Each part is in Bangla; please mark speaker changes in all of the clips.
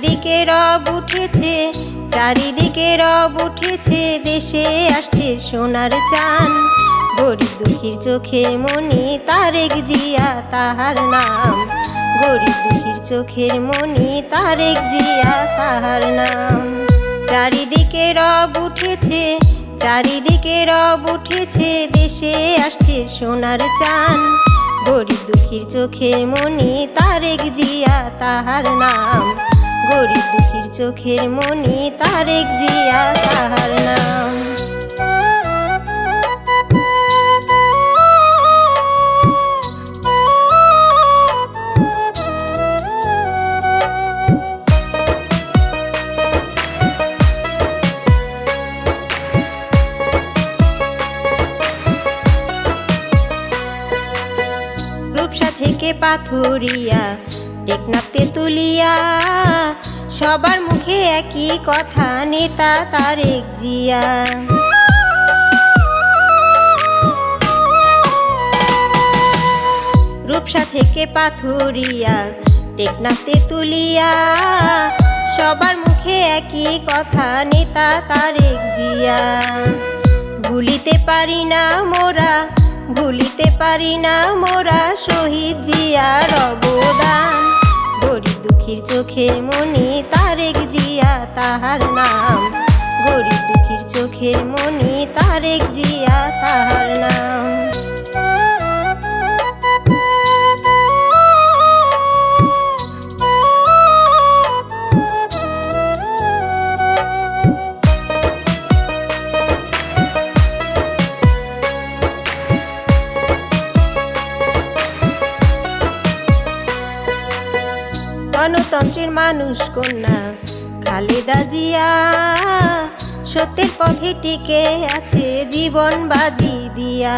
Speaker 1: চারিদিকে রব উঠেছে, চারিদিকে রব উঠেছে, দেশে আসছে সোনার চান। গরিব দুঃখীর চোখের মনি তারেক জিয়া তাহার নাম, গরিব দুঃখীর চোখের মনি তারেক জিয়া তাহার নাম। চারিদিকে রব উঠেছে, চারিদিকে রব উঠেছে, দেশে আসছে সোনার চান। গরিব দুঃখীর চোখের মনি তারেক জিয়া তাহার নাম, গরিব দুঃখীর চোখের মনি তারেক জিয়া তাহার নাম। রূপসা থেকে পাথুরিয়া টেকনাফ তেতুলিয়া, সবার মুখে একই কথা, নেতা তারেক জিয়া। রূপসা থেকে পাথুরিয়া টেকনাফ তেতুলিয়া, সবার মুখে একই কথা, নেতা তারেক জিয়া। ভুলিতে পারি না মোরা, ভুলিতে পারি না মোরা, শহীদ জিয়ার অবদান। গরিব দুঃখীর চোখের মনি তারেক জিয়া তাহার নাম, গরিব দুঃখীর চোখের মনি তারেক জিয়া তাহার নাম। গণতন্ত্রের মানুষ কন্যা খালেদা জিয়া, সত্যের পথে টিকে আছে জীবন বাজি দিয়া।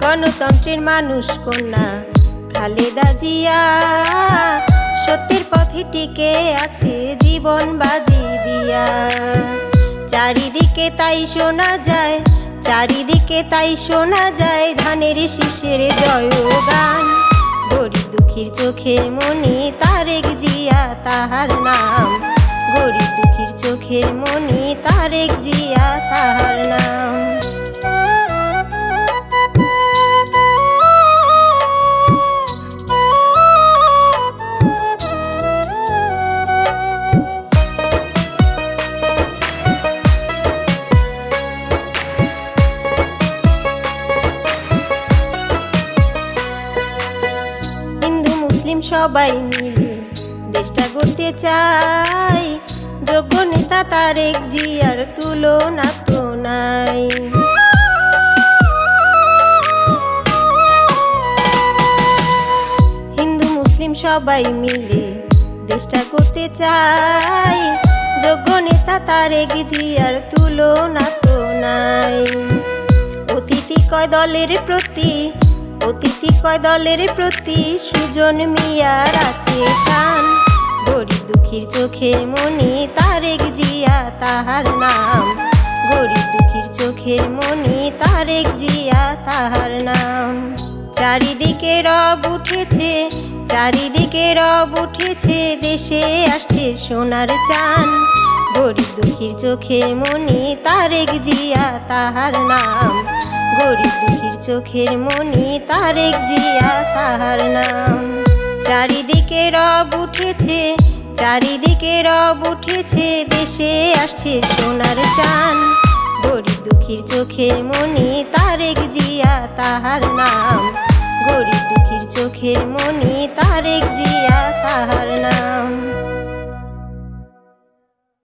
Speaker 1: গণতন্ত্রের মানুষ কন্যা খালেদা জিয়া, সত্যের পথে টিকে আছে জীবন বাজি দিয়া। চারিদিকে তাই শোনা যায়, চারিদিকে তাই শোনা যায়, ধানের শীষের জয়গান। গরিব দুঃখীর চোখের মনি তারেক জিয়া তাহার নাম, গরিব দুঃখীর চোখের মনি তারেক জিয়া তাহার নাম। সবাই মিলে দেশটা গড়তে চাই, যোগ্য নেতা তারেক জিয়ার তুলনা তো নাই। হিন্দু মুসলিম সবাই মিলে দেশটা গড়তে চাই, যোগ্য নেতা তারেক জিয়ার তুলনা তো নাই। অতিথি কয় দলের প্রতি, অতিথি কয় দলের প্রতি, সুজন মিয়ার আছে টান। গরিব দুঃখীর চোখের মনি তারেক জিয়া তাহার নাম, গরিব দুঃখীর চোখের মনি তারেক জিয়া তাহার নাম। চারিদিকে রব উঠেছে, চারিদিকে রব উঠেছে, দেশে আসছে সোনার চান। গরিব দুঃখীর চোখের মনি তারেক জিয়া তাহার নাম, গরিব দুঃখীর চোখের মনি তারেক জিয়া তাহার নাম। চারিদিকে রব উঠেছে, চারিদিকে রব উঠেছে, দেশে আসছে সোনার চান। গরিব দুঃখীর চোখের মনি তারেক জিয়া তাহার নাম, গরিব দুঃখীর চোখের মনি তারেক জিয়া তাহার নাম।